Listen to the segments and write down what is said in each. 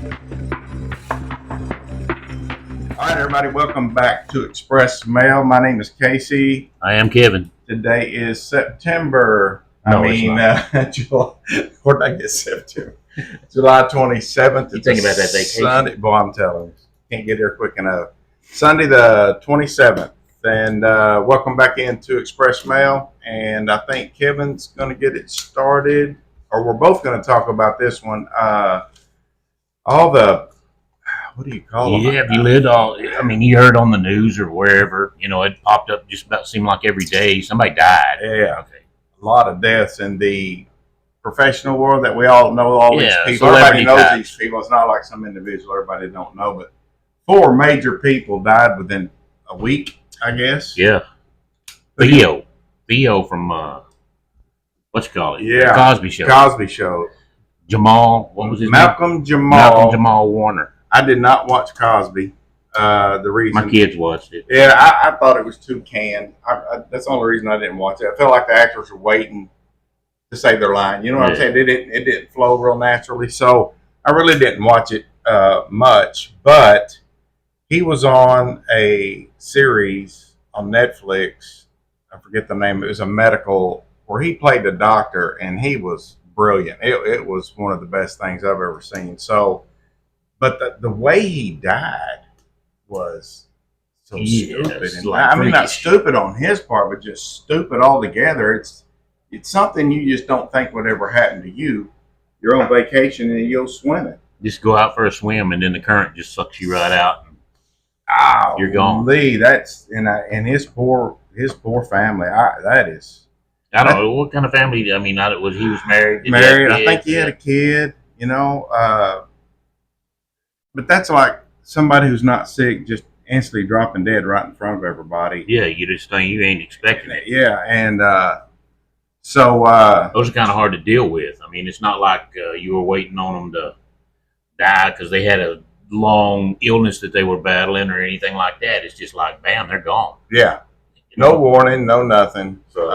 All right, everybody, welcome back to Express Mail. My name is Casey. I am Kevin. Today is September. No, it's not. July. Where did I get September? July 27th. You think about that vacation? Sunday. Boy, I'm telling you, can't get here quick enough. Sunday the 27th. And welcome back into Express Mail. And I think Kevin's going to get it started, or we're both going to talk about this one. All the, what do you call them? Yeah, you lived you heard on the news or wherever, it popped up just about seemed like every day somebody died. Yeah. Okay. A lot of deaths in the professional world that we all know all these people. Everybody knows these people. It's not like some individual everybody don't know, but 4 major people died within a week, I guess. Yeah. Theo from what you call it? Yeah. Cosby Show. Cosby Show. Jamal, what was his name? Malcolm Jamal Warner. I did not watch Cosby. The reason my kids watched it. Yeah, I thought it was too canned. That's the only reason I didn't watch it. I felt like the actors were waiting to say their line. You know what I'm saying? It didn't flow real naturally. So I really didn't watch it much. But he was on a series on Netflix. I forget the name. It was a medical where he played the doctor, and he was brilliant. It was one of the best things I've ever seen. So, but the way he died was so stupid. And not stupid on his part, but just stupid altogether. It's something you just don't think would ever happen to you. You're on vacation and you're swimming. Just go out for a swim, and then the current just sucks you right out. Oh, you're gone. That's and his poor family. I don't know what kind of family. I mean, was he was married? Married. I think he had a kid. But that's like somebody who's not sick just instantly dropping dead right in front of everybody. Yeah, you just think you ain't expecting it. Yeah, and those are kind of hard to deal with. I mean, it's not like you were waiting on them to die because they had a long illness that they were battling or anything like that. It's just like, bam, they're gone. Yeah, no warning, no nothing. So,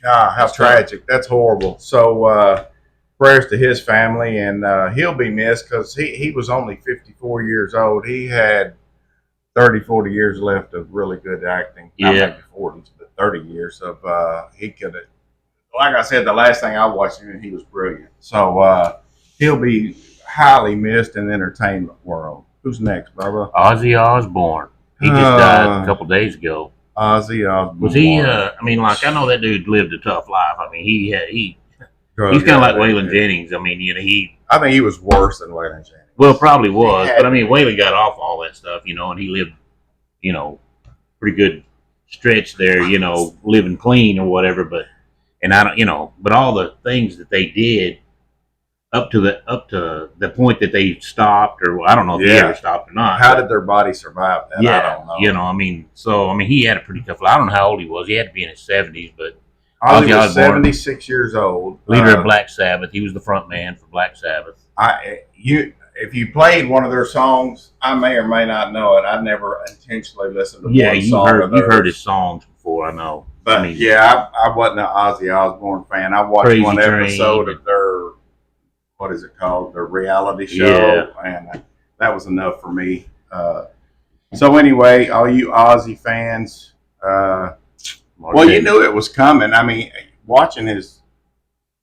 how tragic! That's horrible. So, prayers to his family, and he'll be missed because he was only 54 years old. He had 30, 40 years left of really good acting. Yeah, not maybe 40s, but 30 years of he could have. Like I said, the last thing I watched him, he was brilliant. So he'll be highly missed in the entertainment world. Who's next, Bubba? Ozzy Osbourne. He just died a couple days ago. Ozzy Osbourne. Was he? I know that dude lived a tough life. I mean, he's kind of like Waylon Jennings. I mean, I think he was worse than Waylon Jennings. Well, probably was, but I mean, Waylon got off all that stuff, and he lived, pretty good stretch there, living clean or whatever. But but all the things that they did up to the point that they stopped, or I don't know if he ever stopped or not. How did their body survive that? Yeah, I don't know. He had a pretty tough life. I don't know how old he was. He had to be in his 70s, but Ozzy was 76 years old. Leader of Black Sabbath. He was the front man for Black Sabbath. If you played one of their songs, I may or may not know it. I never intentionally listened to one song. You've heard his songs before, I know. But I wasn't an Ozzy Osbourne fan. I watched Crazy one episode of their, what is it called, their reality show, and that was enough for me. So anyway, all you Ozzy fans, you knew it was coming. I mean, watching his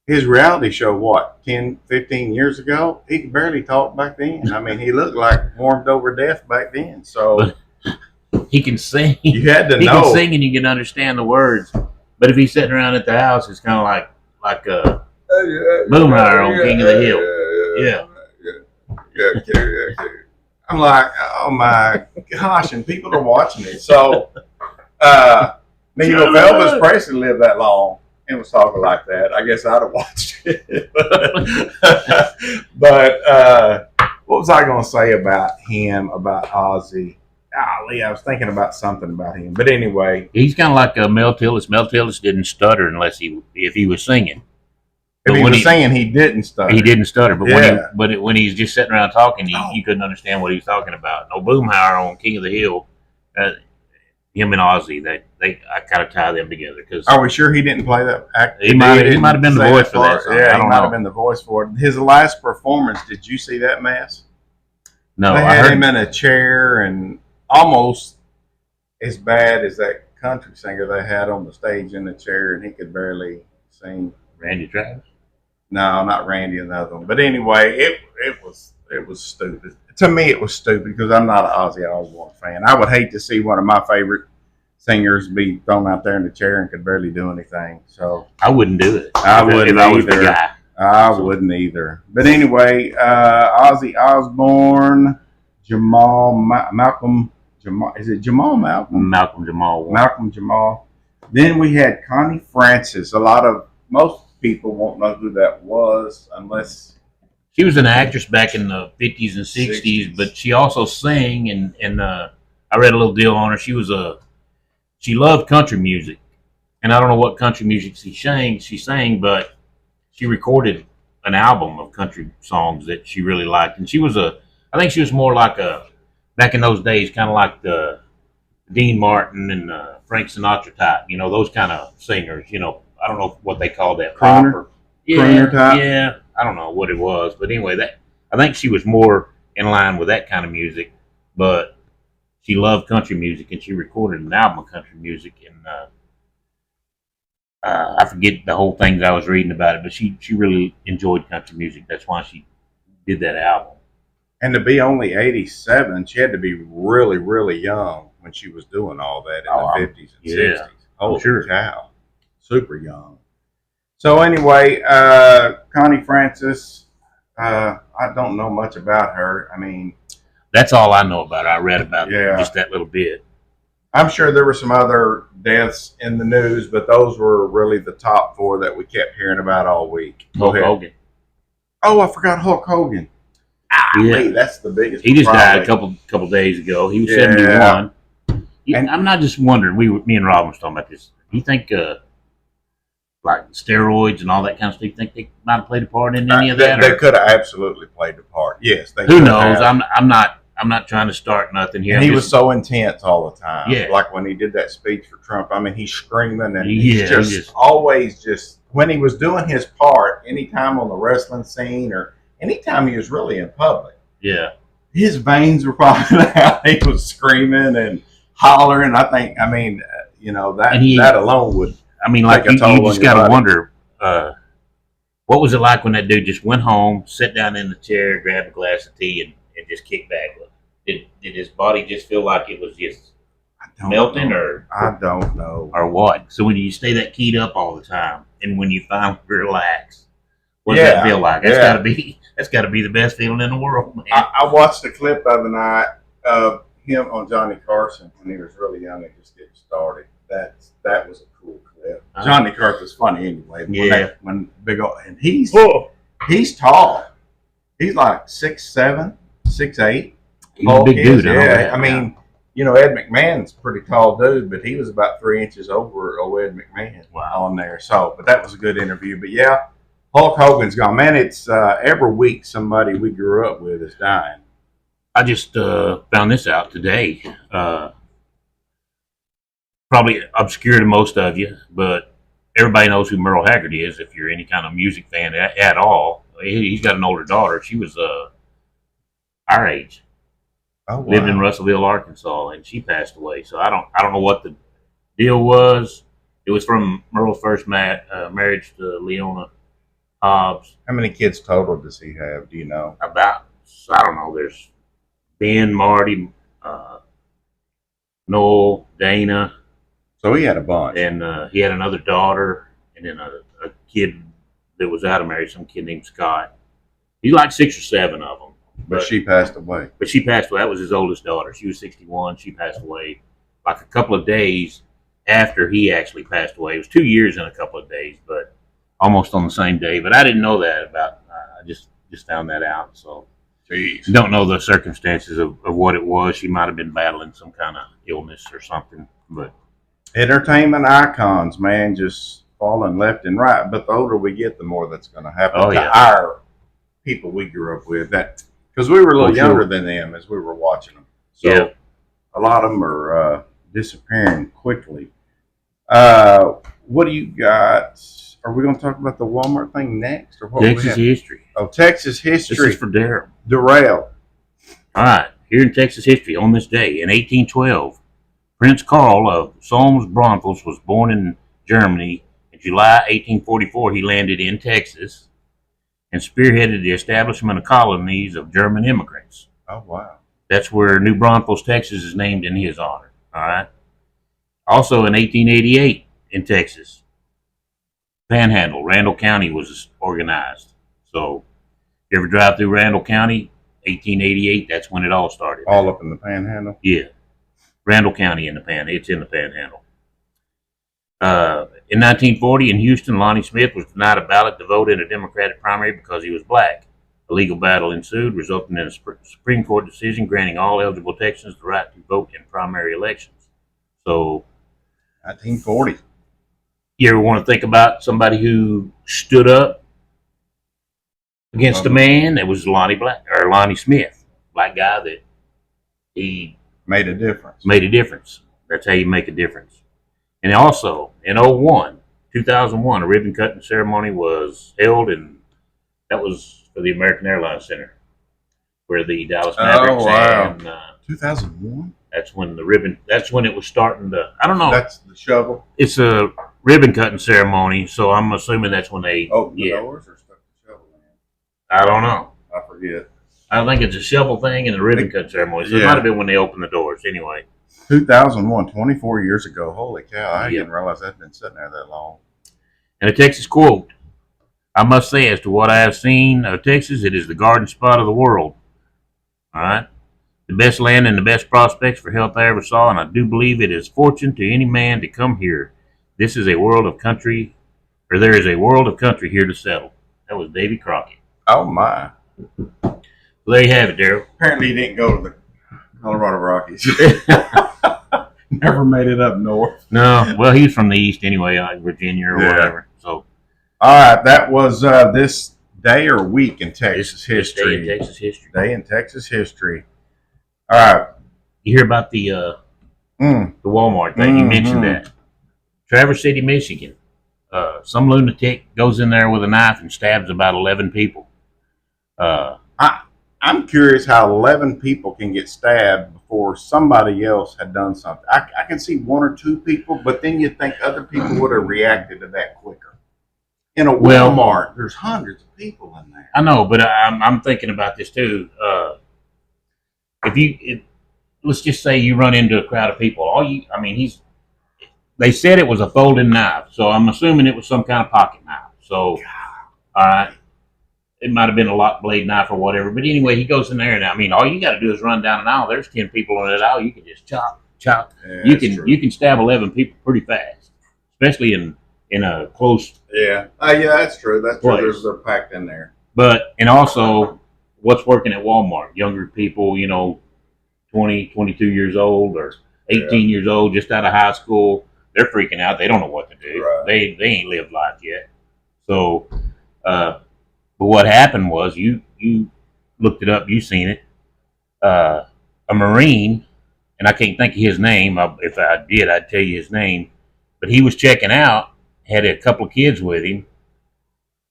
reality show, 10, 15 years ago, he could barely talk back then. I mean, he looked like warmed over death back then. So he can sing. You had to know. He can sing and you can understand the words. But if he's sitting around at the house, it's kind of like Boomhauer on King of the Hill. Yeah. I'm like, oh my gosh, and people are watching it. So, Elvis Presley lived that long and was talking like that. I guess I'd have watched it. But what was I going to say about him, about Ozzy? Golly, I was thinking about something about him. But anyway. He's kind of like Mel Tillis. Mel Tillis didn't stutter if he was singing. If he was singing, he didn't stutter. He didn't stutter, but when he's just sitting around talking, you couldn't understand what he was talking about. No, Boomhauer on King of the Hill, him and Ozzy, I kind of tie them together. Cause are we sure he didn't play that act? He might have been the voice for that song. Yeah, he might have been the voice for it. His last performance, did you see that mess? No, They I had heard him in a chair and almost as bad as that country singer they had on the stage in the chair, and he could barely sing. Randy Travis. No, not Randy, another one. But anyway, it was stupid. To me, it was stupid because I'm not an Ozzy Osbourne fan. I would hate to see one of my favorite singers be thrown out there in the chair and could barely do anything. So I wouldn't do it. I wouldn't if I was the either. guy. I wouldn't either. But anyway, Ozzy Osbourne, Malcolm Jamal. Is it Jamal Malcolm? Malcolm Jamal. Malcolm Jamal. Then we had Connie Francis. Most people won't know who that was unless She was an actress back in the 50s and 60s, 60s. but she also sang. And I read a little deal on her. She loved country music, and I don't know what country music she sang, but she recorded an album of country songs that she really liked. And I think she was more like back in those days, kind of like the Dean Martin and Frank Sinatra type, those kind of singers. I don't know what they call that. Crooner? Pop or, yeah, Crooner type? yeah. I don't know what it was, but anyway, I think she was more in line with that kind of music. But she loved country music, and she recorded an album of country music. And I forget the whole thing that I was reading about it, but she really enjoyed country music. That's why she did that album. and to be only 87, she had to be really, really young when she was doing all that in the 50s and 60s. Holy sure. cow. Super young. So anyway, Connie Francis, I don't know much about her. I mean, That's all I know about her. I read about Yeah. just that little bit. I'm sure there were some other deaths in the news, but those were really the top four that we kept hearing about all week. Go Hulk ahead. Hogan. Oh, I forgot Hulk Hogan. Yeah. That's the biggest. He just died a probably. couple days ago. He was Yeah. 71. And- I'm not just wondering. Me and Rob was talking about this. Do you think like steroids and all that kind of stuff? Do you think they might have played a part in any of that? They could have absolutely played the part. Yes, they. Who could knows? have. I'm not trying to start nothing here. And he I'm was just- so intense all the time. Yeah. Like when he did that speech for Trump. I mean, he's screaming and Yeah, he's just always just when he was doing his part, anytime on the wrestling scene or anytime he was really in public, yeah. his veins were popping out. He was screaming and hollering. That And that alone would. I mean, like Take a you toll just on your got to body. wonder, what was it like when that dude just went home, sat down in the chair, grabbed a glass of tea, and just kicked back? Did his body just feel like it was just I don't melting, know. I don't know. or what? So when you stay that keyed up all the time, and when you finally relax, what does Yeah, that feel like? That's yeah. got to be the best feeling in the world, man. I watched a clip the other night of him on Johnny Carson when he was really young and just getting started. That was a cool clip. Johnny Carson's funny anyway. Yeah. When big old and he's Oh, he's tall. He's like 6'7", 6'8". he's a big dude. I know Yeah. that. I mean, Ed McMahon's a pretty tall dude, but he was about 3 inches over old Ed McMahon on there. So, but that was a good interview. But yeah, Hulk Hogan's gone. Man, it's every week somebody we grew up with is dying. I just found this out today. Probably obscure to most of you, but everybody knows who Merle Haggard is if you're any kind of music fan at all. He's got an older daughter. She was our age, Oh, wow. lived in Russellville, Arkansas, and she passed away. So I don't know what the deal was. It was from Merle's first marriage to Leona Hobbs. How many kids total does he have? Do you know? About, I don't know, there's Ben, Marty, Noel, Dana, So he had a bunch. and he had another daughter, and then a kid that was out of marriage, some kid named Scott. He's like 6 or 7 of them. But she passed away. But she passed away. That was his oldest daughter. She was 61. She passed away like a couple of days after he actually passed away. It was 2 years and a couple of days, but almost on the same day. But I didn't know that about. I just found that out. So Jeez. don't know the circumstances of what it was. She might have been battling some kind of illness or something. But Entertainment icons, man, just falling left and right. But the older we get, the more that's going to happen Oh, to yeah. our people we grew up with. That because we were a little Oh, sure. younger than them as we were watching them. So Yeah. a lot of them are disappearing quickly. What do you got? Are we going to talk about the Walmart thing next, or what? Texas history. Oh, Texas This history. is for Daryl. Darrell. All right, here in Texas history, on this day in 1812, Prince Karl of Solms-Braunfels was born in Germany. In July 1844, he landed in Texas and spearheaded the establishment of colonies of German immigrants. Oh, wow. That's where New Braunfels, Texas is named in his honor. All right. Also in 1888 in Texas, Panhandle, Randall County was organized. So, you ever drive through Randall County? 1888, that's when it all started. All up in the Panhandle? Yeah. Randall County in the Panhandle. It's in the Panhandle. In 1940 in Houston, Lonnie Smith was denied a ballot to vote in a Democratic primary because he was black. A legal battle ensued, resulting in a Supreme Court decision granting all eligible Texans the right to vote in primary elections. So, 1940. you ever want to think about somebody who stood up against a man that was Lonnie Smith, black guy that he made a difference. Made a difference. That's how you make a difference. And also, in 2001, a ribbon cutting ceremony was held, and that was for the American Airlines Center, where the Dallas Mavericks and 2001. That's when it was starting to. I don't know. That's the shovel. It's a ribbon cutting ceremony, so I'm assuming that's when they open the doors or stuff the shovel in. I don't know. I forget. I think it's a shovel thing and the ribbon cut ceremony. So it might have been when they opened the doors. Anyway. 2001, 24 years ago. Holy cow. I didn't realize that had been sitting there that long. And a Texas quote. I must say, as to what I have seen of Texas, it is the garden spot of the world. All right? The best land and the best prospects for health I ever saw, and I do believe it is fortune to any man to come here. This is a world of country, or there is a world of country here to settle. That was Davy Crockett. Oh, my. Well, there you have it, Daryl. Apparently, he didn't go to the Colorado Rockies. Never made it up north. No, well, he's from the east anyway, like Virginia or whatever. So, all right, that was this day or week in Texas history. Day in Texas history. Day in Texas history. All right. You hear about the Walmart thing? You mentioned that. Traverse City, Michigan. Some lunatic goes in there with a knife and stabs about 11 people. I'm curious how 11 people can get stabbed before somebody else had done something. I can see one or two people, but then you'd think other people would have reacted to that quicker. In a Walmart, there's hundreds of people in there. I know, but I'm thinking about this too. Let's just say you run into a crowd of people. They said it was a folding knife, so I'm assuming it was some kind of pocket knife. So, all right. It might have been a lock blade knife or whatever. But anyway, he goes in there, and all you got to do is run down an aisle. There's 10 people in that aisle. You can just chop. Yeah, you can stab 11 people pretty fast, especially in a close. Yeah. Yeah, that's true. That's place. true. They're packed in there. And also, what's working at Walmart? Younger people, 20, 22 years old or 18 years old, just out of high school. They're freaking out. They don't know what to do. Right. They ain't lived life yet. So, but what happened was you looked it up. You seen it. A Marine, and I can't think of his name. If I did, I'd tell you his name. But he was checking out. Had a couple of kids with him,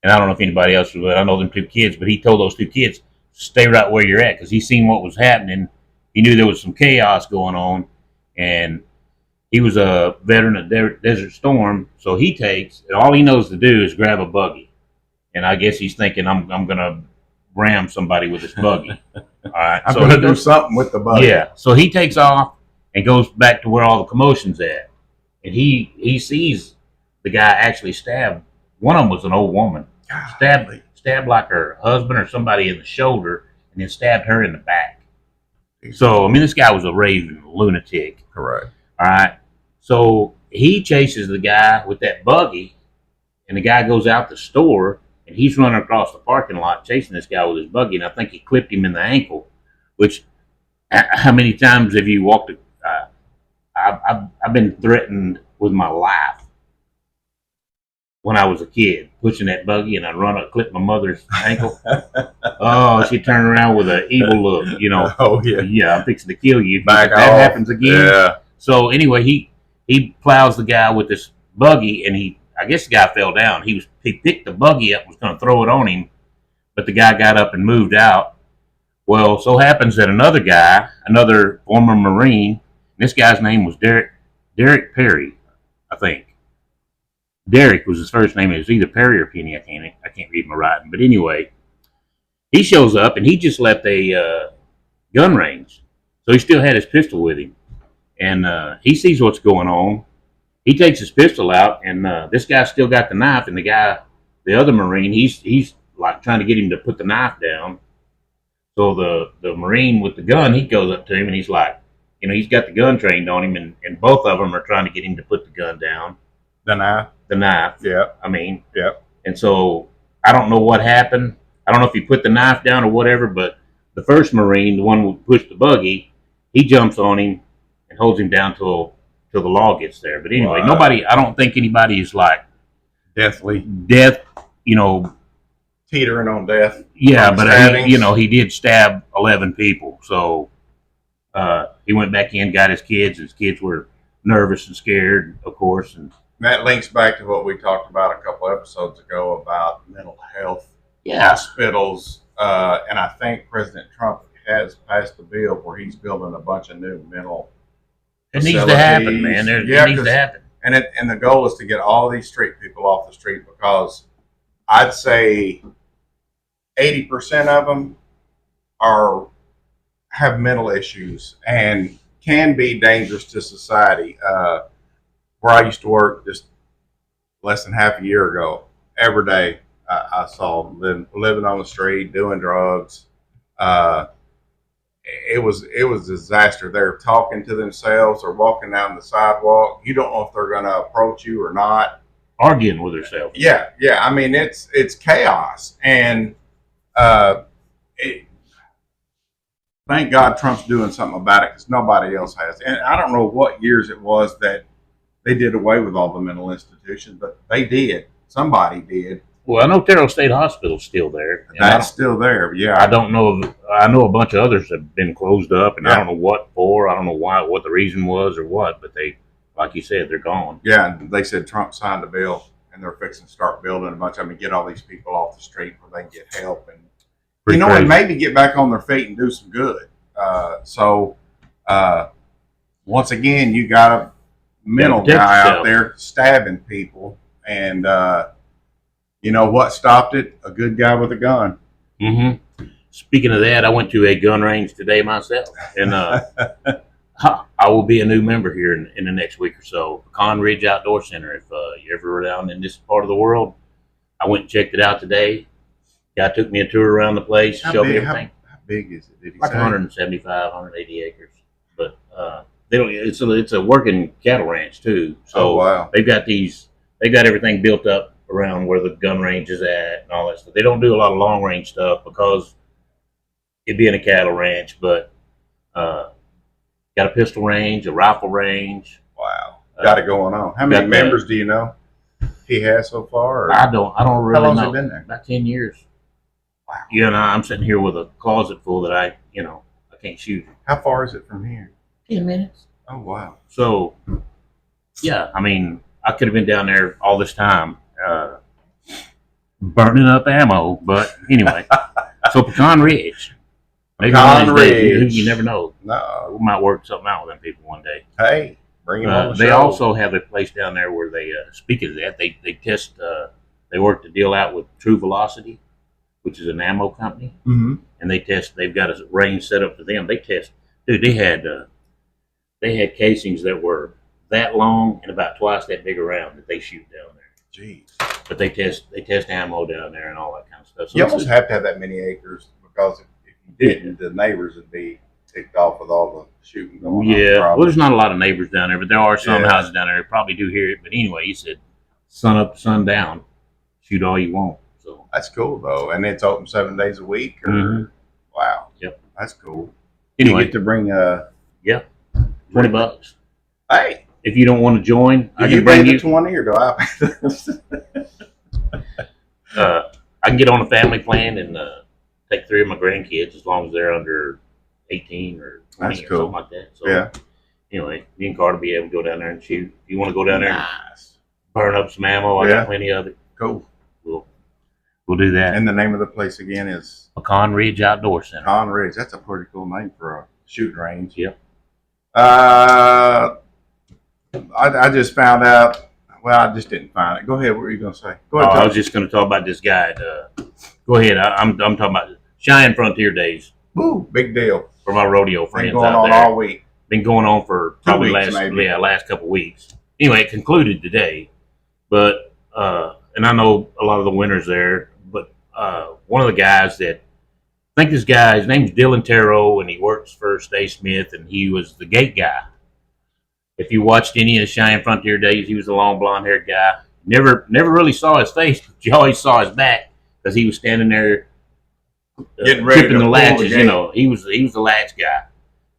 and I don't know if anybody else was. I know them two kids, but he told those two kids, "Stay right where you're at," because he seen what was happening. He knew there was some chaos going on, and he was a veteran of Desert Storm, so he takes, and all he knows to do is grab a buggy. And I guess he's thinking, I'm going to ram somebody with this buggy. All right. I'm going to do something with the buggy. Yeah. So he takes off and goes back to where all the commotion's at. And he sees the guy actually stab. One of them was an old woman. Stabbed like her husband or somebody in the shoulder, and then stabbed her in the back. So, this guy was a raving lunatic. Correct. All right. So he chases the guy with that buggy, and the guy goes out the store, and he's running across the parking lot chasing this guy with his buggy, and I think he clipped him in the ankle. Which, how many times have you walked? I've been threatened with my life when I was a kid, pushing that buggy, and I'd clip my mother's ankle. Oh, she'd turn around with an evil look, Oh, yeah. Yeah, I'm fixing to kill you. Back if that happens again. Yeah. So anyway, he plows the guy with this buggy, and I guess the guy fell down. He picked the buggy up, was going to throw it on him, but the guy got up and moved out. Well, so happens that another guy, another former Marine, this guy's name was Derek Perry, I think. Derek was his first name. It was either Perry or Penny. I can't read my writing. But anyway, he shows up and he just left a gun range, so he still had his pistol with him, and he sees what's going on. He takes his pistol out, and this guy still got the knife. And the other Marine, he's like trying to get him to put the knife down. So the Marine with the gun, he goes up to him and he's like, he's got the gun trained on him, and both of them are trying to get him to put the gun down. The knife. The knife. Yeah. I mean. Yeah. And so I don't know what happened. I don't know if he put the knife down or whatever, but the first Marine, the one who pushed the buggy, he jumps on him and holds him down till the law gets there. But anyway, Wow. nobody, I don't think anybody is like Deathly. death, Teetering on death. yeah, From but stabbings. he did stab 11 people. So he went back in, got his kids. His kids were nervous and scared, of course. And That links back to what we talked about a couple episodes ago about mental health yeah, hospitals. And I think President Trump has passed a bill where he's building a bunch of new mental it needs to happen, facilities. man. Yeah, It needs to happen. And the goal is to get all these street people off the street, because I'd say 80% of them have mental issues and can be dangerous to society. Where I used to work just less than half a year ago, every day I saw them living on the street, doing drugs. It was a disaster. They're talking to themselves or walking down the sidewalk. You don't know if they're going to approach you or not. Arguing with herself. Yeah. I mean, it's chaos, and thank God Trump's doing something about it, because nobody else has. And I don't know what years it was that they did away with all the mental institutions, but they did. Somebody did. Well, I know Terrell State Hospital's still there. That's still there. Yeah. I don't know. I know a bunch of others have been closed up, and I Yeah. don't know what for. I don't know why, what the reason was or what. But they, like you said, they're gone. Yeah, and they said Trump signed a bill, and they're fixing to start building a bunch of them and get all these people off the street where they can get help and Pretty and crazy. maybe get back on their feet and do some good. So once again, you got a mental protect guy yourself. out there stabbing people, and you know what stopped it? A good guy with a gun. Mm-hmm. Speaking of that, I went to a gun range today myself, and I will be a new member here in the next week or so. Pecan Ridge Outdoor Center. If you're ever down in this part of the world, I went and checked it out today. Guy took me a tour around the place, showed me everything. How big is it? Did he Like say? 175, 180 acres. But they don't. It's a working cattle ranch too. So Oh, wow. they've got everything built up around where the gun range is at and all that stuff. They don't do a lot of long range stuff because it being a cattle ranch, but got a pistol range, a rifle range. Wow. Got it going on. How many members do you know he has so far? Or? I don't really How long's know. he been there? About 10 years. Wow. You know, I'm sitting here with a closet full that I can't shoot. How far is it from here? 10 minutes. Oh, wow. So, yeah, I mean, I could have been down there all this time burning up ammo. But anyway, so Pecan Ridge. Maybe Pecan one of these days, Ridge. you never know. No. We might work something out with them people one day. Hey, bring him on the They show. also have a place down there where they, speaking of that, they test, they work the deal out with True Velocity, which is an ammo company. Mm-hmm. And they've got a range set up for them. They test, dude, they had casings that were that long and about twice that big around that they shoot down there. Jeez. But they test ammo down there and all that kind of stuff. So You it's almost have to have that many acres, because if you didn't, the neighbors would be ticked off with all the shooting going on. yeah. Well, probably. there's not a lot of neighbors down there, but there are some Yeah. houses down there that probably do hear it. But anyway, he said, sun up, sun down, shoot all you want. So That's cool, though. And it's open 7 days a week? Or, Mhm. Wow. Yep. That's cool. anyway, You get to bring $20. Hey, If you don't want to join, I do you can bring bring the you. 20 or do I? I can get on a family plan and take 3 of my grandkids as long as they're under 18 or 20 That's or cool. something like that. So Yeah. anyway, me and Carter will be able to go down there and shoot. If you want to go down there and Nice. burn up some ammo, I Yeah. got plenty of it. Cool. We'll do that. And the name of the place again is Pecan Ridge Outdoor Center. Pecan Ridge. That's a pretty cool name for a shooting range. Yep. I just found out. Well, I just didn't find it. Go ahead. What were you going to say? Go ahead. I was just going to talk about this guy. Go ahead. I'm talking about Cheyenne Frontier Days. Woo, big deal. For my rodeo friends Been going out on there. all week. Been going on for probably last couple of weeks. Anyway, it concluded today. But and I know a lot of the winners there. But one of the guys that I think this guy, his name's Dylan Terrell, and he works for Stay Smith, and he was the gate guy. If you watched any of the Cheyenne Frontier Days, he was a long blonde-haired guy. Never really saw his face, but you always saw his back because he was standing there getting ready tripping to the latches. The you know, he was the latch guy.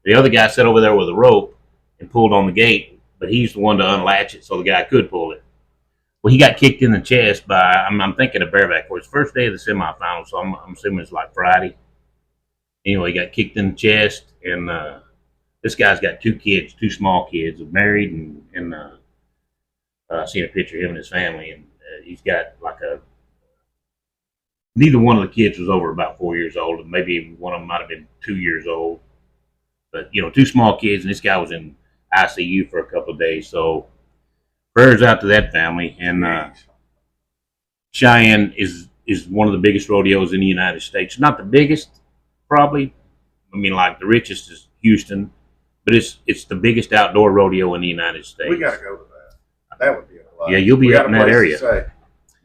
The other guy sat over there with a rope and pulled on the gate, but he's the one to unlatch it so the guy could pull it. Well, he got kicked in the chest by I'm thinking of bareback for his first day of the semifinals, so I'm assuming it's like Friday. Anyway, he got kicked in the chest, and this guy's got two kids, two small kids, married, and I seen a picture of him and his family, and he's got like neither one of the kids was over about 4 years old, and maybe one of them might have been 2 years old. But, two small kids, and this guy was in ICU for a couple of days. So prayers out to that family. And Cheyenne is one of the biggest rodeos in the United States. Not the biggest, probably. I mean, like the richest is Houston, but it's the biggest outdoor rodeo in the United States. We got to go to that. That would be a lot. Yeah, you'll be up in that area.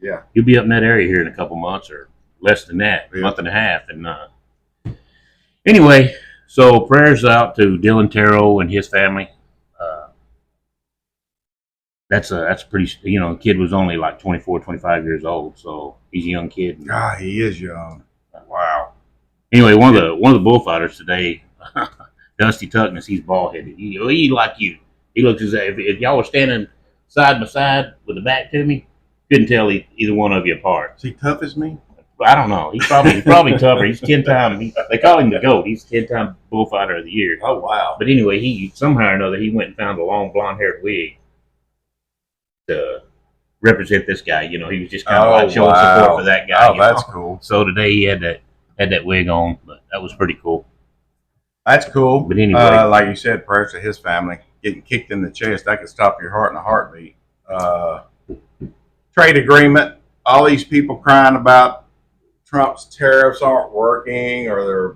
Yeah, you'll be up in that area here in a couple months or less than that, month and a half. And anyway, so prayers out to Dylan Terrell and his family. That's pretty. The kid was only like 24, 25 years old, so he's a young kid. God, he is young. Wow. Anyway, one of the bullfighters today, Dusty Tuckness, he's bald headed. He like you. He looks as if y'all were standing side by side with the back to me, couldn't tell either one of you apart. Is he tough as me? I don't know. He's probably tougher. He's 10-time. They call him the GOAT. He's 10-time bullfighter of the year. Oh wow! But anyway, he somehow or another he went and found a long blonde-haired wig to represent this guy. He was just kind of like showing support for that guy. Oh, that's cool. So today he had that wig on, but that was pretty cool. That's cool. But anyway, like you said, prayers to his family. Getting kicked in the chest, that could stop your heart in a heartbeat. Trade agreement. All these people crying about Trump's tariffs aren't working, or they're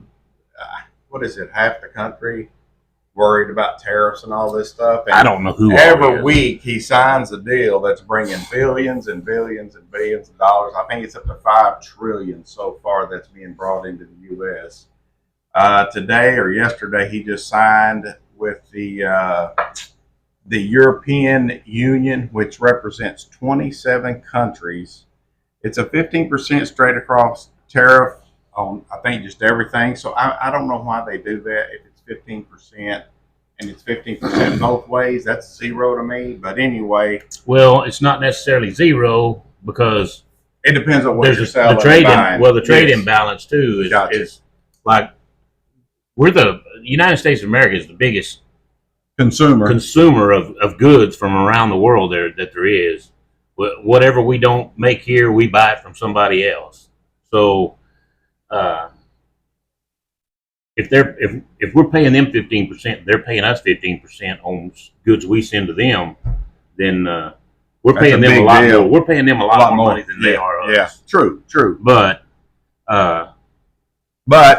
half the country worried about tariffs and all this stuff. And I don't know who. Every week he signs a deal that's bringing billions and billions and billions of dollars. I think it's up to $5 trillion so far that's being brought into the U.S. Today or yesterday, he just signed with the European Union, which represents 27 countries. It's a 15% straight across tariff on, I think, just everything. So I don't know why they do that. If it's 15% and it's 15% both ways, that's zero to me. But anyway. Well, it's not necessarily zero because it depends on what you're selling. The trade imbalance, too, is like the United States of America is the biggest consumer of goods from around the world that there is. Whatever we don't make here, we buy it from somebody else. So, if we're paying them 15%, they're paying us 15% on goods we send to them. Then we're paying them a lot more. We're paying them a lot more money than they are us. Yeah, true. But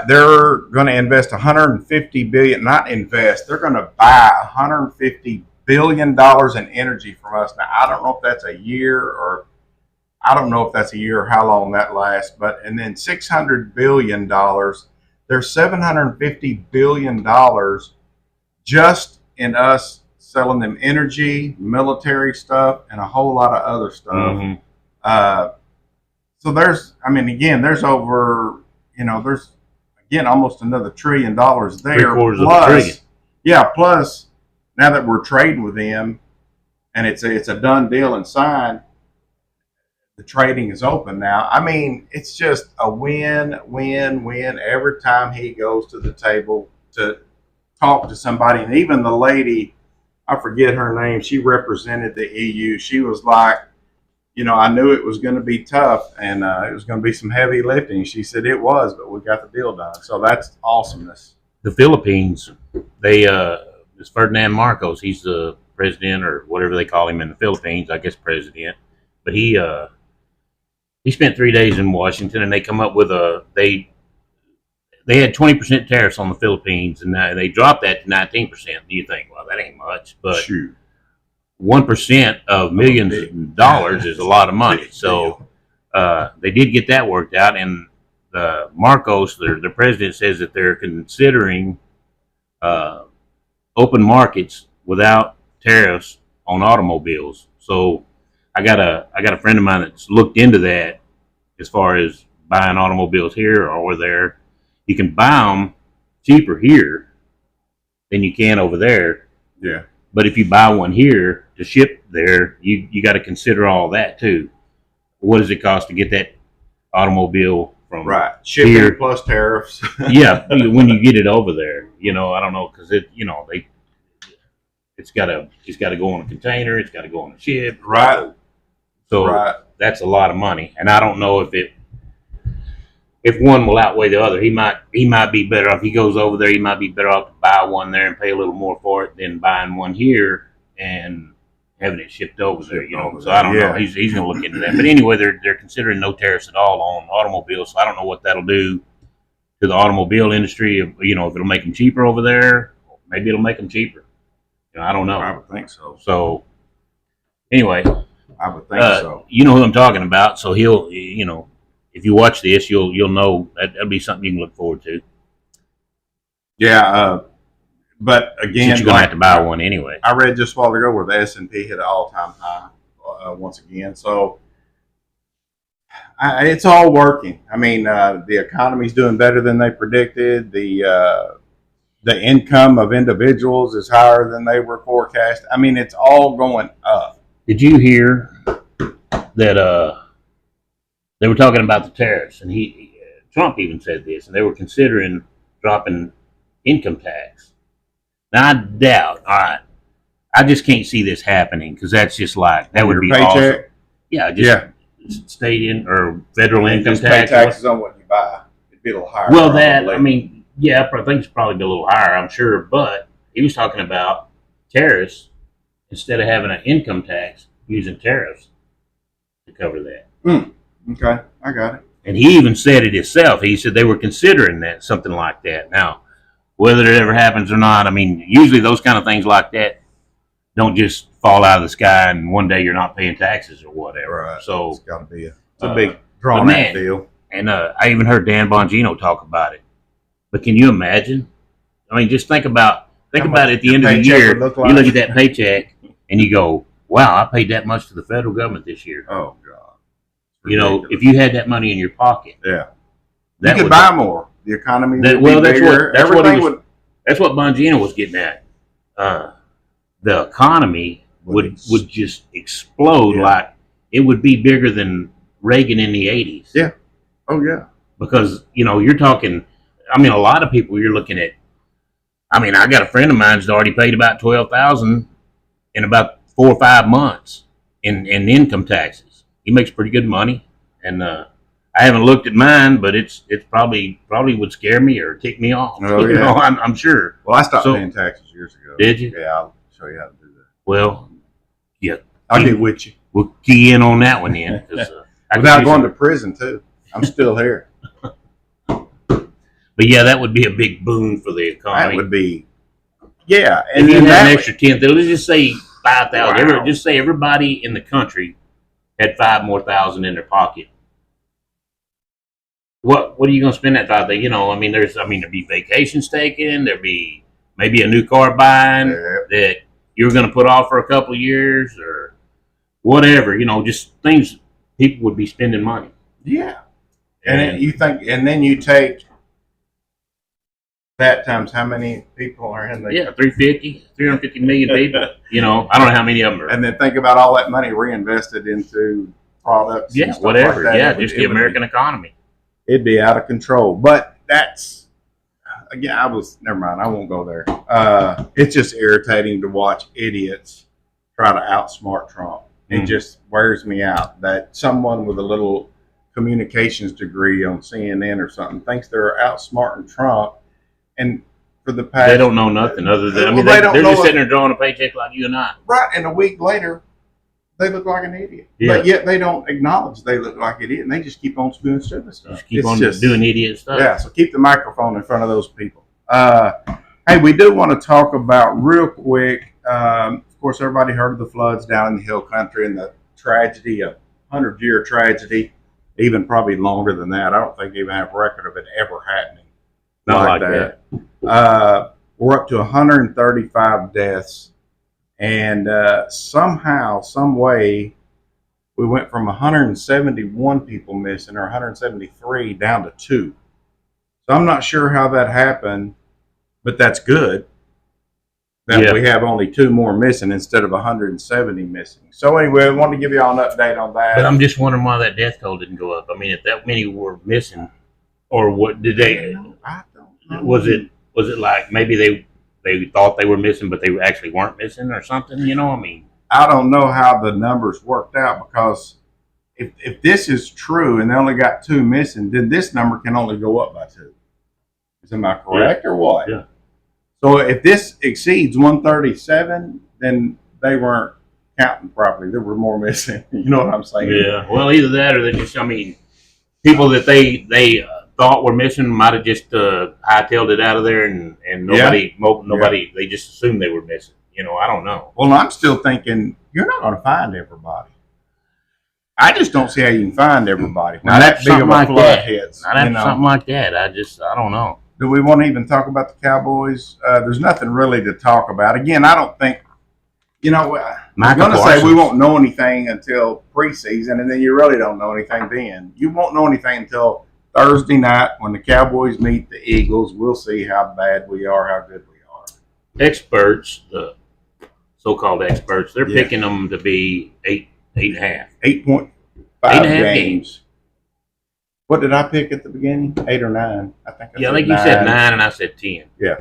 they're going to invest $150 billion. Not invest. They're going to buy $150 billion in energy from us. Now, I don't know if that's a year or how long that lasts. But and then $600 billion. There's $750 billion just in us selling them energy, military stuff, and a whole lot of other stuff. Mm-hmm. So there's over, there's again almost another $1 trillion there. Plus now that we're trading with them and it's a done deal and signed, the trading is open now. I mean, it's just a win every time he goes to the table to talk to somebody. And even the lady, I forget her name, she represented the EU. She was like, I knew it was going to be tough and it was going to be some heavy lifting. She said it was, but we got the deal done. So that's awesomeness. The Philippines, they it's Ferdinand Marcos. He's the president or whatever they call him in the Philippines. I guess president. But he spent 3 days in Washington, and they come up with they had 20% tariffs on the Philippines, and they dropped that to 19%. You think, well, that ain't much, but Shoot. 1% of millions of dollars is a lot of money. So they did get that worked out, and Marcos, the president, says that they're considering open markets without tariffs on automobiles. So I got a friend of mine that's looked into that as far as buying automobiles here or there. You can buy them cheaper here than you can over there. Yeah. But if you buy one here to ship there, you got to consider all that too. What does it cost to get that automobile from shipping here plus tariffs? Yeah, when you get it over there, I don't know, because it's got to go on a container, it's got to go on a ship, right? So that's a lot of money, and I don't know if one will outweigh the other. He might be better off. He goes over there. He might be better off to buy one there and pay a little more for it than buying one here and having it shipped over there. So I don't know. He's going to look into that. But anyway, they're considering no tariffs at all on automobiles. So I don't know what that'll do to the automobile industry. If it'll make them cheaper over there, maybe it'll make them cheaper. I don't know. I would think so. So anyway, I would think so. You know who I'm talking about. So he'll, if you watch this, you'll know that'll be something you can look forward to. Yeah, but again, since you're gonna have to buy one anyway. I read just a while ago where the S&P hit an all-time high once again. So it's all working. I mean, the economy's doing better than they predicted. The income of individuals is higher than they were forecast. I mean, it's all going up. Did you hear that? They were talking about the tariffs, and Trump even said this, and they were considering dropping income tax. Now I doubt. All right, I just can't see this happening because that's just like that would be awesome. Yeah, just state in or federal income tax. Pay taxes on what you buy. It'd be a little higher. Well, I mean, yeah, I think it's probably be a little higher. I'm sure, but he was talking about tariffs instead of having an income tax, using tariffs to cover that. Okay, I got it. And he even said it himself. He said they were considering that, something like that. Now, whether it ever happens or not, I mean, usually those kind of things like that don't just fall out of the sky and one day you're not paying taxes or whatever. Right. So it's got to be a big drawn out deal. And I even heard Dan Bongino talk about it. But can you imagine? I mean, just think about it at the end of the year. You look at that paycheck and you go, wow, I paid that much to the federal government this year. Oh, God. If you had that money in your pocket. Yeah. You could buy more. The economy would be bigger. That's what Bongino was getting at. The economy would just explode like it would be bigger than Reagan in the 80s. Yeah. Oh, yeah. Because, you're talking, I mean, a lot of people you're looking at, I mean, I got a friend of mine who's already paid about $12,000 in about 4 or 5 months in income taxes. He makes pretty good money, and I haven't looked at mine, but it's probably would scare me or tick me off. Oh, yeah. I'm sure. Well, I stopped paying taxes years ago. Did you? Yeah, I'll show you how to do that. Well, yeah, I'll get with you. We'll key in on that one then. Without going to prison too. I'm still here. But yeah, that would be a big boon for the economy. That would be. Yeah, and then an extra 10. Let's just say 5,000. Wow. Just say everybody in the country had 5,000 more in their pocket. What are you going to spend that 5,000? I mean, there'd be vacations taken. There'd be maybe a new car buying that you're going to put off for a couple of years or whatever. Just things people would be spending money. Yeah, and then you take that times how many people are in the 350 million people. I don't know how many of them are. And then think about all that money reinvested into products. Yeah, whatever. Like just the American economy. It'd be out of control. But that's again, never mind. I won't go there. It's just irritating to watch idiots try to outsmart Trump. It just wears me out that someone with a little communications degree on CNN or something thinks they're outsmarting Trump, and for the past they don't know nothing other than they're just sitting there drawing a paycheck like you and I. Right, and a week later, they look like an idiot. Yeah. But yet they don't acknowledge they look like an idiot, and they just keep on doing stupid stuff. Just keep on doing idiot stuff. Yeah, so keep the microphone in front of those people. Hey, we do want to talk about real quick. Of course, everybody heard of the floods down in the hill country and the tragedy, a 100-year tragedy, even probably longer than that. I don't think they even have a record of it ever happening. Not like that. We're up to 135 deaths. And somehow, some way, we went from 171 people missing, or 173, down to 2. So I'm not sure how that happened, but that's good that we have only 2 more missing instead of 170 missing. So anyway, I wanted to give you all an update on that. But I'm just wondering why that death toll didn't go up. I mean, if that many were missing, or what did they? I don't know. Was it like maybe they thought they were missing, but they actually weren't missing or something? You know, I mean, I don't know how the numbers worked out, because if this is true and they only got 2 missing, then this number can only go up by 2. Am I correct or what? Yeah. So if this exceeds 137, then they weren't counting properly. There were more missing. You know what I'm saying? Yeah. Well, either that or they just, I mean, people that they thought were missing might have just hightailed it out of there, and nobody, they just assumed they were missing. You know, I don't know. Well, I'm still thinking you're not going to find everybody. I just don't see how you can find everybody. Not that big of a flood hits. Not after something like that. I don't know. Do we want to even talk about the Cowboys? There's nothing really to talk about. Again, I don't think, I'm going to say we won't know anything until preseason, and then you really don't know anything then. You won't know anything until Thursday night when the Cowboys meet the Eagles. We'll see how bad we are, how good we are. Experts, the so-called experts, they're picking them to be 8.5. 8.5 games. What did I pick at the beginning? 8 or 9? I think I think you said 9 and I said 10. Yeah.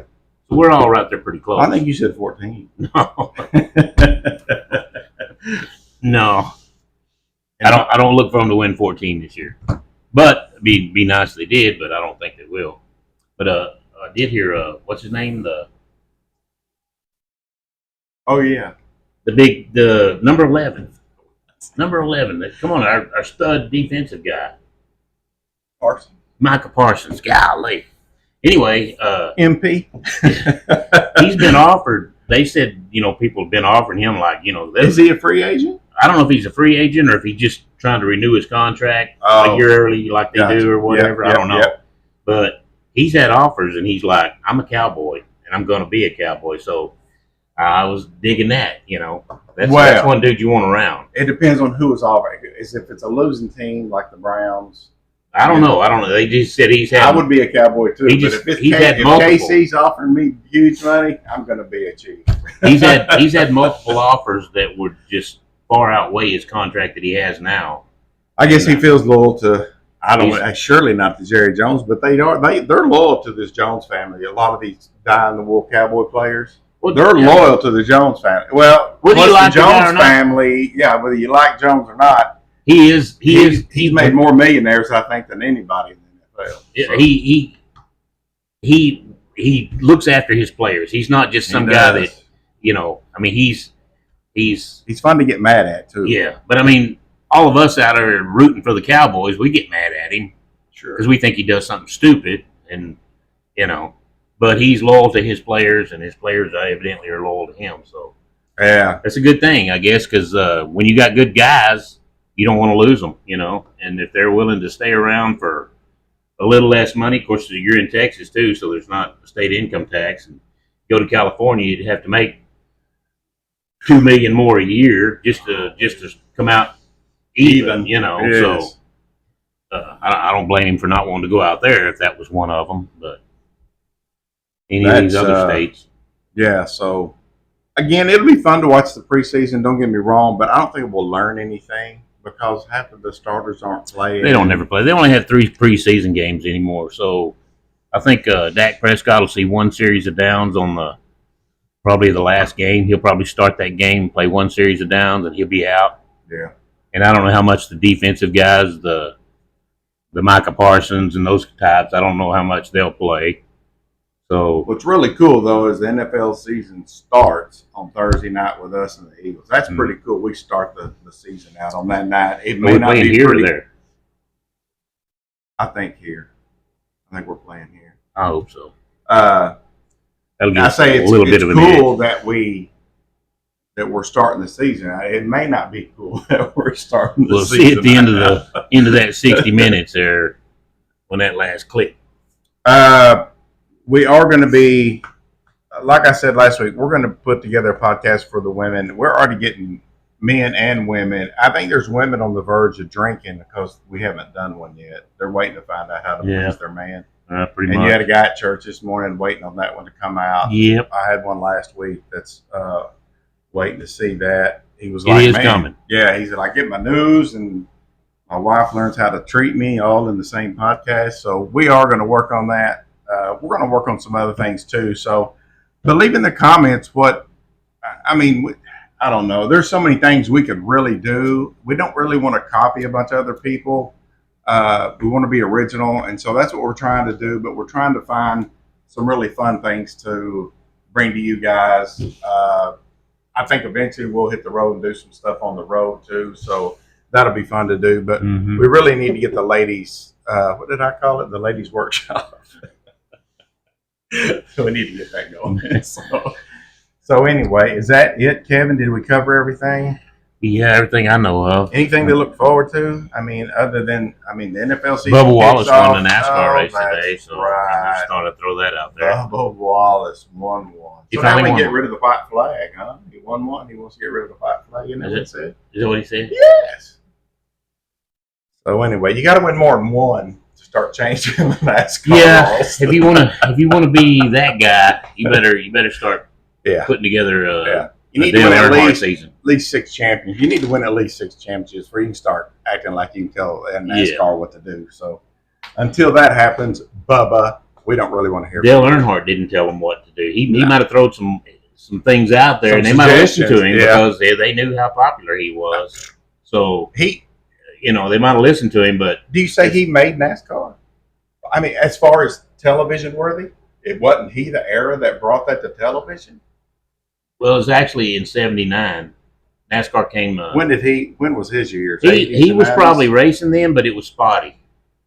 So we're all right there pretty close. I think you said 14. No. No. I don't look for them to win 14 this year. But it'd be nice if they did, but I don't think they will. But I did hear what's his name? The number 11. Number 11. Come on, our stud defensive guy. Micah Parsons. Golly. Anyway, MP. He's been offered. They said, people have been offering him is he a free agent? I don't know if he's a free agent or if he's just trying to renew his contract a year early like they do or whatever. I don't know. But he's had offers and he's like, I'm a Cowboy and I'm going to be a Cowboy. So I was digging that, That's one dude you want around. It depends on who is offering. If it's a losing team like the Browns. I don't know. They just said he's had. I would be a Cowboy too. But if KC's offering me huge money, I'm going to be a Chief. he's had multiple offers that would just far outweigh his contract that he has now. I guess he feels loyal to. Surely not to Jerry Jones, but they're loyal to this Jones family. A lot of these dyed-in-the-wool Cowboy players. They're loyal to the Jones family. Well, whether you like the Jones family, whether you like Jones or not. He's made more millionaires, I think, than anybody in the NFL. So. He looks after his players. He's not just some guy that, he's fun to get mad at too. Yeah, but I mean, all of us out there rooting for the Cowboys, we get mad at him, sure, because we think he does something stupid, and but he's loyal to his players, and his players evidently are loyal to him. So yeah, that's a good thing, I guess, because when you got good guys, you don't want to lose them, and if they're willing to stay around for a little less money, of course, you're in Texas too, so there's not a state income tax. And go to California, you'd have to make $2 million more a year just to come out even. So I don't blame him for not wanting to go out there if that was one of them. But any of these other states, So again, it'll be fun to watch the preseason. Don't get me wrong, but I don't think we'll learn anything, because half of the starters aren't playing. They don't never play. They only have 3 preseason games anymore. So I think Dak Prescott will see 1 series of downs on probably the last game. He'll probably start that game, play 1 series of downs, and he'll be out. Yeah. And I don't know how much the defensive guys, the Micah Parsons and those types, I don't know how much they'll play. So what's really cool though is the NFL season starts on Thursday night with us and the Eagles. That's pretty cool. We start the season out on that night. It may not be here pretty, or there. I think here. I think we're playing here. I hope so. That'll give us a little bit of an cool edge. that we're starting the season. It may not be cool that we're starting the season. We'll see at the end of that 60 minutes there when that last click. We are going to be, like I said last week, we're going to put together a podcast for the women. We're already getting men and women. I think there's women on the verge of drinking because we haven't done one yet. They're waiting to find out how to please their man. Pretty much. You had a guy at church this morning waiting on that one to come out. Yep. I had one last week that's waiting to see that. He was like, it is coming. Yeah, he said, I get my news and my wife learns how to treat me all in the same podcast. So we are going to work on that. We're going to work on some other things too. So, but leave in the comments I don't know. There's so many things we could really do. We don't really want to copy a bunch of other people. We want to be original. And so that's what we're trying to do. But we're trying to find some really fun things to bring to you guys. I think eventually we'll hit the road and do some stuff on the road too. So that'll be fun to do. But we really need to get the ladies, what did I call it? The ladies workshop. So we need to get that going. So anyway, is that it, Kevin? Did we cover everything? Yeah, everything I know of. Anything to look forward to? Other than the NFL season. Bubba Wallace won the NASCAR race today, so I just thought I'd throw that out there. Bubba Wallace won one. So now we get rid of the white flag, huh? He won one. He wants to get rid of the white flag. You know what he said? Is that what he said? Yes. So anyway, you got to win more than one. Start changing the NASCAR laws. if you want to be that guy, you better start putting together you need to win at least 6 champions. You need to win at least 6 championships before you can start acting like you can tell NASCAR what to do. So until that happens, Bubba, we don't really want to hear. Dale Earnhardt didn't tell him what to do. He might have thrown some things out there, and they might have listened to him because they knew how popular he was. So they might have listened to him, but... Do you say he made NASCAR? As far as television worthy, it wasn't he the era that brought that to television? Well, it was actually in '79. NASCAR came... when was his years? He was probably racing then, but it was spotty.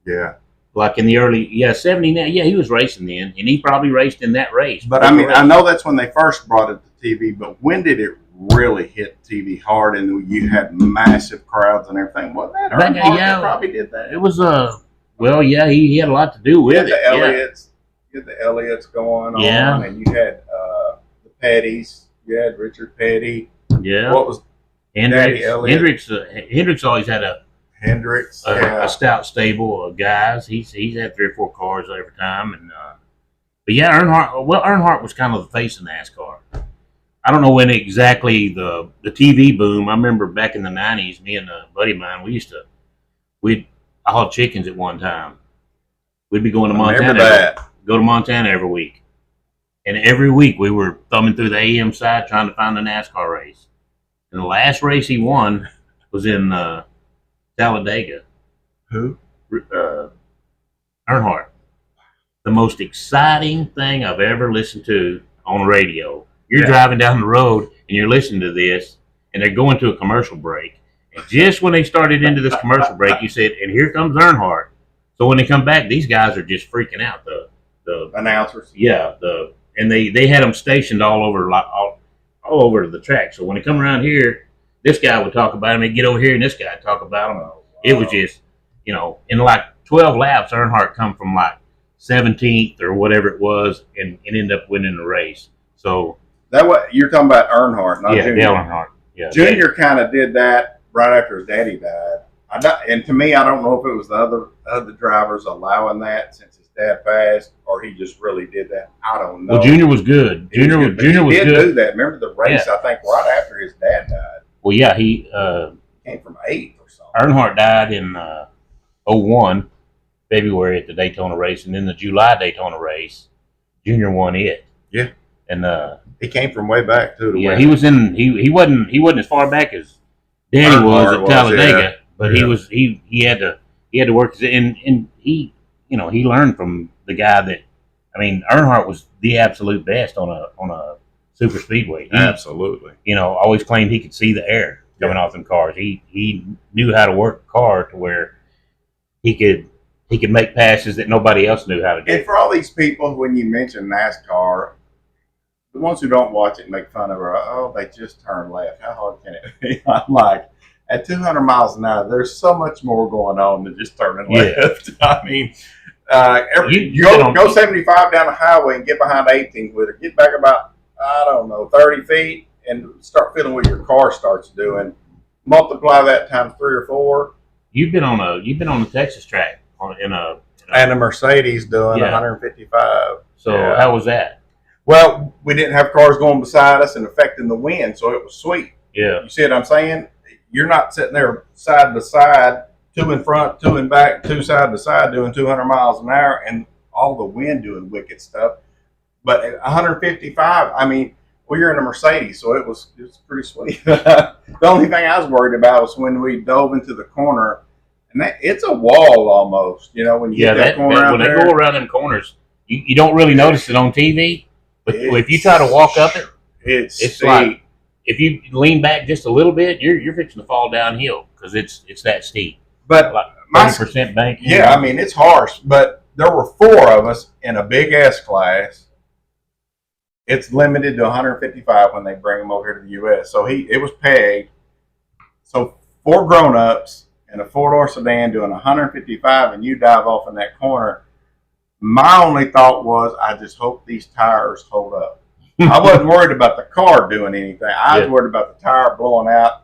Yeah. Like in the early... Yeah, 79. Yeah, he was racing then, and he probably raced in that race. But I know that's when they first brought it to TV, but when did it really hit TV hard and you had massive crowds and everything? Wasn't that Earnhardt probably did that? It was he had a lot to do with it. You had the Elliots going on, and you had the Petties. You had Richard Petty. Yeah. What was Hendricks? Hendricks always had a stout stable of guys. He's had 3 or 4 cars every time, and but yeah, Earnhardt was kind of the face of NASCAR. I don't know when exactly the TV boom. I remember back in the '90s, me and a buddy of mine, I hauled chickens at one time. We'd be going to Montana. Go to Montana every week. And every week we were thumbing through the AM side trying to find a NASCAR race. And the last race he won was in Talladega. Who? Earnhardt. The most exciting thing I've ever listened to on radio. You're driving down the road and you're listening to this, and they're going to a commercial break. And just when they started into this commercial break, you said, and here comes Earnhardt. So when they come back, these guys are just freaking out. The announcers. Yeah. And they had them stationed all over the track. So when they come around here, this guy would talk about him. They'd get over here, and this guy would talk about him. It was just, in like 12 laps, Earnhardt come from like 17th or whatever it was, and ended up winning the race. So you're talking about Earnhardt, not Junior. Dale Earnhardt. Yeah, Junior kind of did that right after his daddy died. And to me, I don't know if it was the other drivers allowing that since his dad passed, or he just really did that. I don't know. Well, Junior was good. Junior was good. He did do that. Remember the race? I think right after his dad died. Well, yeah, he came from 8th or something. Earnhardt died in '01, February at the Daytona race, and then the July Daytona race, Junior won it. Yeah, and he came from way back too. He was in. He wasn't as far back as Daddy was Earnhardt at Talladega, yeah. but he had to work and he learned from the guy that Earnhardt was the absolute best on a super speedway. He Absolutely. always claimed he could see the air coming off them cars. He knew how to work a car to where he could make passes that nobody else knew how to do. And for all these people, when you mention NASCAR, the ones who don't watch it make fun of her. Oh, they just turned left. How hard can it be? I'm like, at 200 miles an hour, there's so much more going on than just turning left. I mean, you go 75 down the highway and get behind 18 with her. Get back about, I don't know, 30 feet and start feeling what your car starts doing. Multiply that times 3 or 4. You've been on a Texas track in a Mercedes doing 155. So how was that? Well, we didn't have cars going beside us and affecting the wind, so it was sweet. Yeah. You see what I'm saying? You're not sitting there side to side, 2 in front, 2 in back, 2 side to side doing 200 miles an hour and all the wind doing wicked stuff. But at 155, you're in a Mercedes, so it was pretty sweet. The only thing I was worried about was when we dove into the corner, and it's a wall almost, when you get that corner when they go around them corners, you don't really notice it on TV. But if you try to walk up it, it's like if you lean back just a little bit, you're fixing to fall downhill because it's that steep. But like 30% bank. Yeah, it's harsh. But there were 4 of us in a big S class. It's limited to 155 when they bring them over here to the U.S. So it was pegged. So 4 grown-ups in a 4-door sedan doing 155, and you dive off in that corner. My only thought was, I just hope these tires hold up. I wasn't worried about the car doing anything. I was worried about the tire blowing out,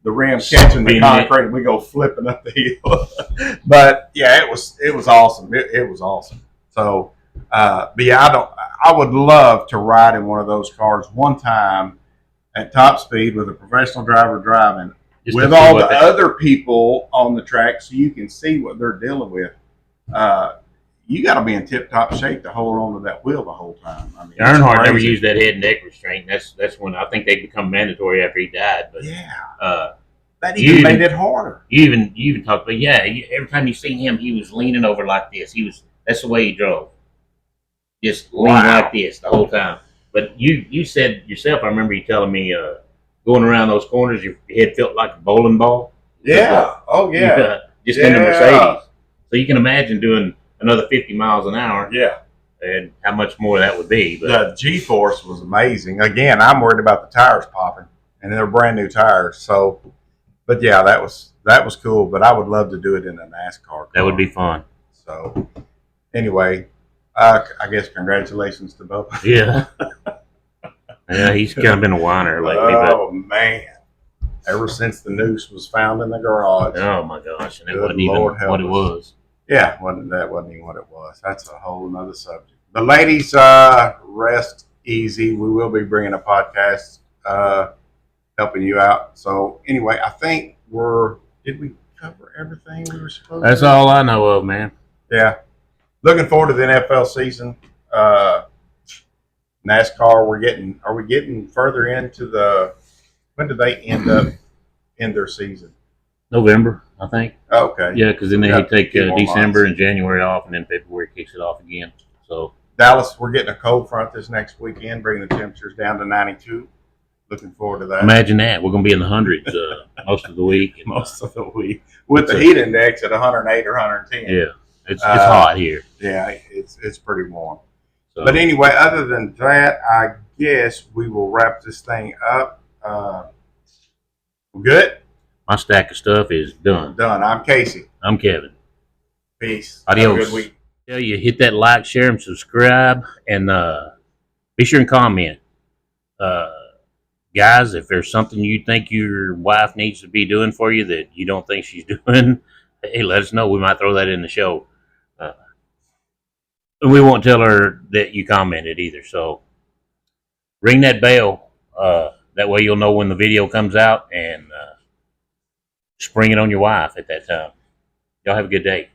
the rim catching the concrete, and we go flipping up the hill. But yeah, it was awesome. It was awesome. So, but yeah, I would love to ride in one of those cars one time at top speed with a professional driver driving, with all the other people on the track, so you can see what they're dealing with. You got to be in tip-top shape to hold on to that wheel the whole time. Earnhardt never used that head and neck restraint. That's when I think they become mandatory after he died. But that even made it harder. You even talked about every time you seen him, he was leaning over like this. That's the way he drove, just lean like this the whole time. But you said yourself, I remember you telling me going around those corners, your head felt like a bowling ball. Yeah. Oh yeah. Just in the Mercedes. So you can imagine doing another 50 miles an hour. Yeah. And how much more that would be. But the G-force was amazing. Again, I'm worried about the tires popping, and they're brand new tires. So, but yeah, that was cool. But I would love to do it in a NASCAR car. That would be fun. So, anyway, I guess congratulations to both. Yeah. Yeah, he's kind of been a whiner lately. Oh man! Ever since the noose was found in the garage. Oh my gosh! And it wasn't even what it was. Yeah, that wasn't even what it was. That's a whole nother subject. The ladies, rest easy. We will be bringing a podcast helping you out. So anyway, I think did we cover everything we were supposed to? That's all I know of, man. Yeah. Looking forward to the NFL season. NASCAR, are we getting further into when do they end their season? November, I think. Okay. Yeah, because then they take December and January off, and then February kicks it off again. So Dallas, we're getting a cold front this next weekend, bringing the temperatures down to 92. Looking forward to that. Imagine that. We're going to be in the hundreds most of the week. Most of the week. With the heat index at 108 or 110. Yeah, it's hot here. Yeah, it's pretty warm. So, but anyway, other than that, I guess we will wrap this thing up. Good? My stack of stuff is done. Done. I'm Casey. I'm Kevin. Peace. Adios. Have a good week. Tell you, hit that like, share, and subscribe, and be sure and comment. Guys, if there's something you think your wife needs to be doing for you that you don't think she's doing, hey, let us know. We might throw that in the show. And we won't tell her that you commented either. So ring that bell. That way you'll know when the video comes out, and spring it on your wife at that time. Y'all have a good day.